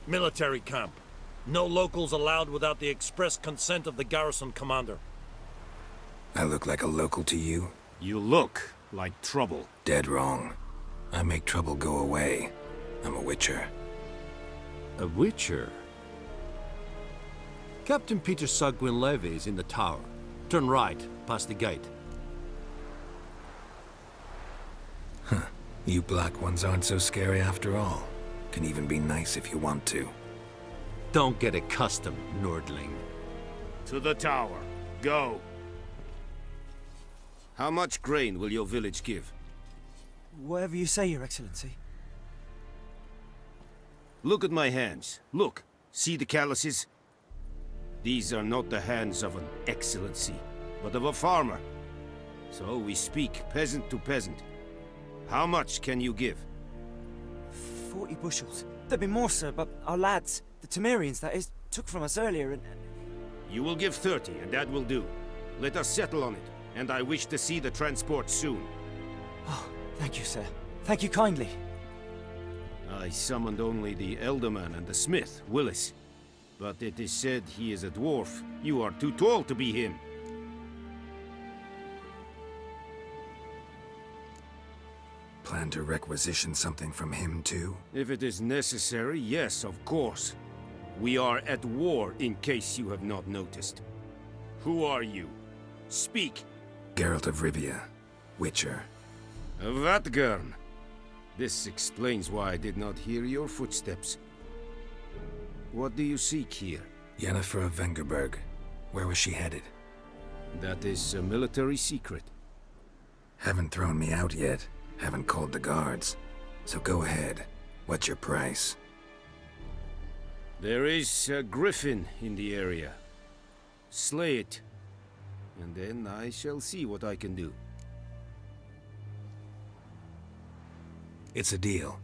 Military camp. No locals allowed without the express consent of the Garrison commander. I look like a local to you? You look like trouble. Dead wrong. I make trouble go away. I'm a witcher. A witcher? Captain Peter Sagwin Levy is in the tower. Turn right, past the gate. Huh. You black ones aren't so scary after all. Can even be nice if you want to. Don't get accustomed, Nordling. To the tower. Go. How much grain will your village give? Whatever you say, Your Excellency. Look at my hands. Look. See the calluses? These are not the hands of an excellency, but of a farmer. So we speak peasant to peasant. How much can you give? 40 bushels. There'd be more, sir, but our lads, the Temerians, that is, took from us earlier and... You will give 30, and that will do. Let us settle on it, and I wish to see the transport soon. Oh, thank you, sir. Thank you kindly. I summoned only the Elderman and the smith, Willis. But it is said he is a dwarf. You are too tall to be him. Plan to requisition something from him, too? If it is necessary, yes, of course. We are at war, in case you have not noticed. Who are you? Speak! Geralt of Rivia, Witcher. Vatgern. This explains why I did not hear your footsteps. What do you seek here? Yennefer of Vengerberg. Where was she headed? That is a military secret. Haven't thrown me out yet. Haven't called the guards. So go ahead. What's your price? There is a griffin in the area. Slay it. And then I shall see what I can do. It's a deal.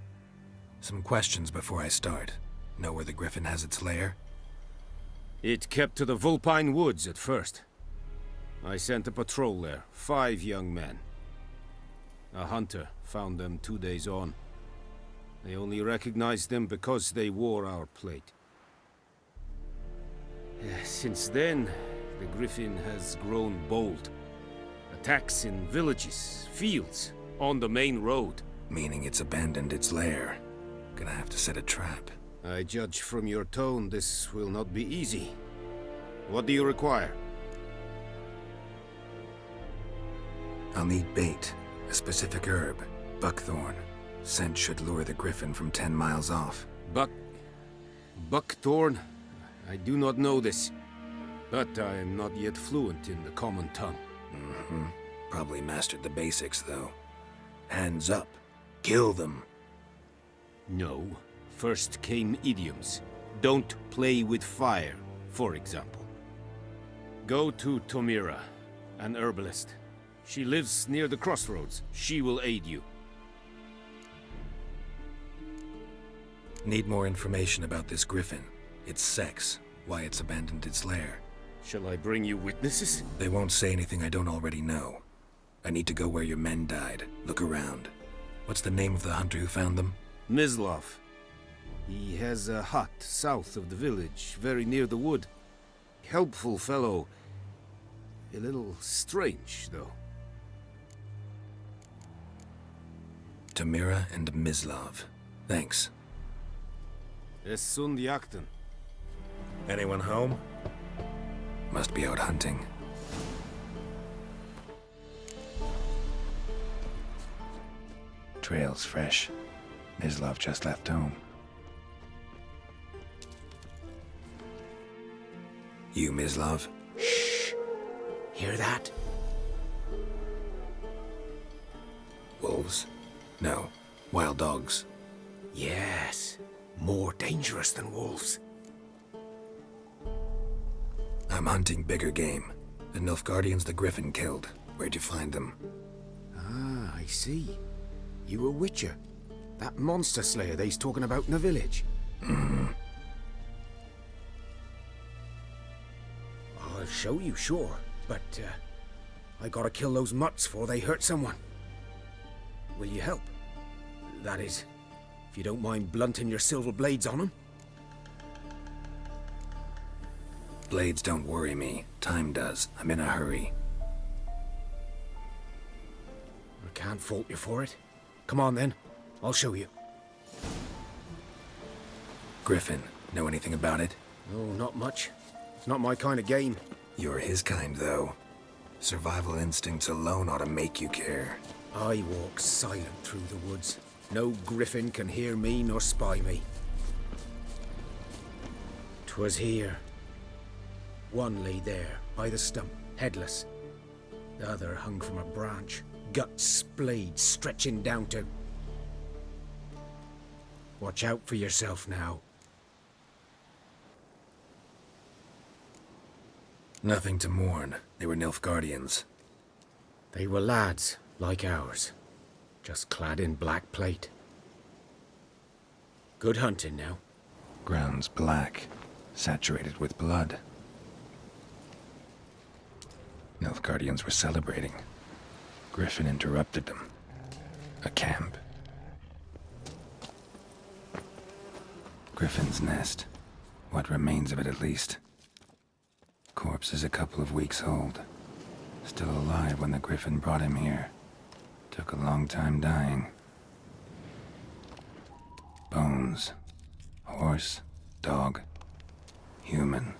Some questions before I start. Know where the griffin has its lair? It kept to the Vulpine Woods at first. I sent a patrol there, 5 young men. A hunter found them 2 days on. They only recognized them because they wore our plate. Since then, the griffin has grown bold. Attacks in villages, fields, on the main road. Meaning it's abandoned its lair. Gonna have to set a trap. I judge from your tone this will not be easy. What do you require? I'll need bait. A specific herb. Buckthorn. Scent should lure the griffin from 10 miles off. Buckthorn? I do not know this. But I am not yet fluent in the common tongue. Mm-hmm. Probably mastered the basics, though. Hands up. Kill them. No. First came idioms. Don't play with fire, for example. Go to Tomira, an herbalist. She lives near the crossroads. She will aid you. Need more information about this griffin. Its sex, why it's abandoned its lair. Shall I bring you witnesses? They won't say anything I don't already know. I need to go where your men died. Look around. What's the name of the hunter who found them? Mislav. He has a hut south of the village, very near the wood. Helpful fellow. A little strange, though. Tamira and Mislav. Thanks. Es sunt jakten. Anyone home? Must be out hunting. Trail's fresh. Mislav just left home. You, Mislav? Shh! Hear that? Wolves? No. Wild dogs. Yes. More dangerous than wolves. I'm hunting bigger game. The Nilfgaardians the Griffin killed. Where'd you find them? Ah, I see. You a witcher. That monster slayer they's talking about in the village. Mm-hmm. I'll show you, sure. But, I gotta kill those mutts before they hurt someone. Will you help? That is, if you don't mind blunting your silver blades on them. Blades don't worry me. Time does. I'm in a hurry. I can't fault you for it. Come on then. I'll show you. Griffin, know anything about it? No, not much. It's not my kind of game. You're his kind, though. Survival instincts alone ought to make you care. I walk silent through the woods. No griffin can hear me nor spy me. 'Twas here. One lay there, by the stump, headless. The other hung from a branch, guts splayed, stretching down to... Watch out for yourself now. Nothing to mourn. They were Nilfgaardians. They were lads, like ours, just clad in black plate. Good hunting now. Ground's black, saturated with blood. Nilfgaardians were celebrating. Griffin interrupted them. A camp. Griffin's nest. What remains of it, at least. Corpse is a couple of weeks old. Still alive when the Griffin brought him here. Took a long time dying. Bones. Horse, dog, human.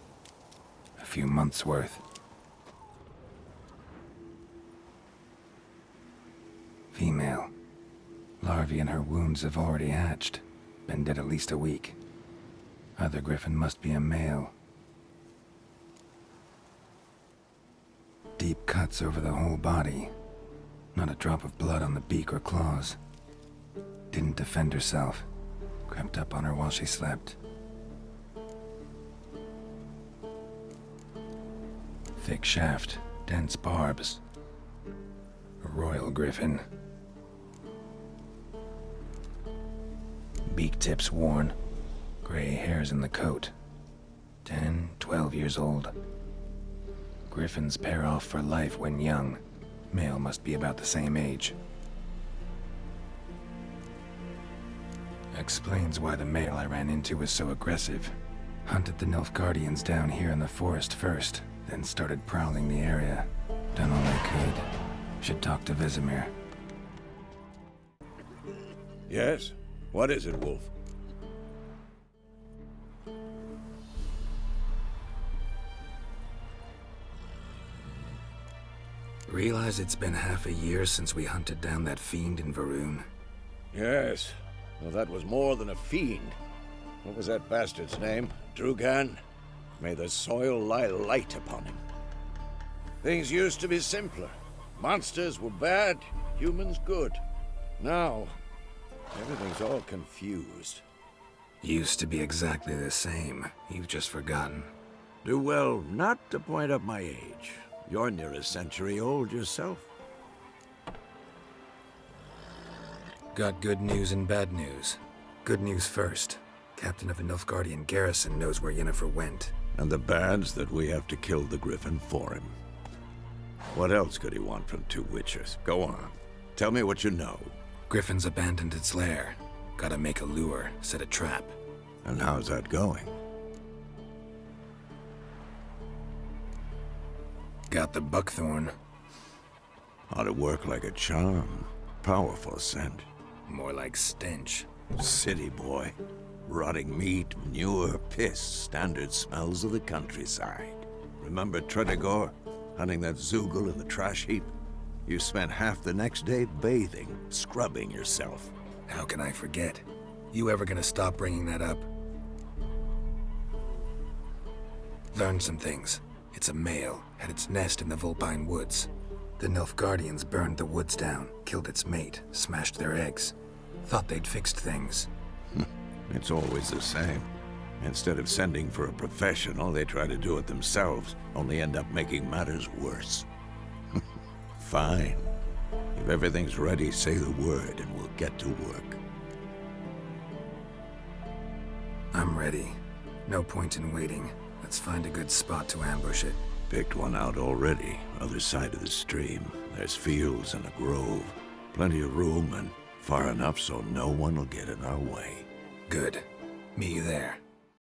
A few months' worth. Female. Larvae in her wounds have already hatched. Been dead at least a week. Other Griffin must be a male. Deep cuts over the whole body. Not a drop of blood on the beak or claws. Didn't defend herself. Crept up on her while she slept. Thick shaft, dense barbs. A royal Griffin. Beak tips worn. Gray hairs in the coat. 10, 12 years old. Griffins pair off for life when young. Male must be about the same age. Explains why the male I ran into was so aggressive. Hunted the Nilfgaardians down here in the forest first, then started prowling the area. Done all I could. Should talk to Vesemir. Yes? What is it, Wolf? Realize it's been half a year since we hunted down that fiend in Varun? Yes. Well, that was more than a fiend. What was that bastard's name? Drugan? May the soil lie light upon him. Things used to be simpler. Monsters were bad, humans good. Now, everything's all confused. Used to be exactly the same. You've just forgotten. Do well not to point up my age. You're near a century old yourself. Got good news and bad news. Good news first. Captain of the Nilfgaardian Garrison knows where Yennefer went. And the bad's that we have to kill the Griffin for him. What else could he want from two witchers? Go on. Tell me what you know. Griffin's abandoned its lair. Gotta make a lure, set a trap. And how's that going? Got the buckthorn. Ought to work like a charm. Powerful scent. More like stench. City boy. Rotting meat, manure, piss. Standard smells of the countryside. Remember Tredegor? Hunting that Zoogle in the trash heap? You spent half the next day bathing, scrubbing yourself. How can I forget? You ever gonna stop bringing that up? Learned some things. It's a male, had its nest in the Vulpine Woods. The Nilfgaardians burned the woods down, killed its mate, smashed their eggs. Thought they'd fixed things. It's always the same. Instead of sending for a professional, they try to do it themselves, only end up making matters worse. Fine. If everything's ready, say the word and we'll get to work. I'm ready. No point in waiting. Let's find a good spot to ambush it. Picked one out already, other side of the stream. There's fields and a grove. Plenty of room and far enough so no one will get in our way. Good. Meet you there.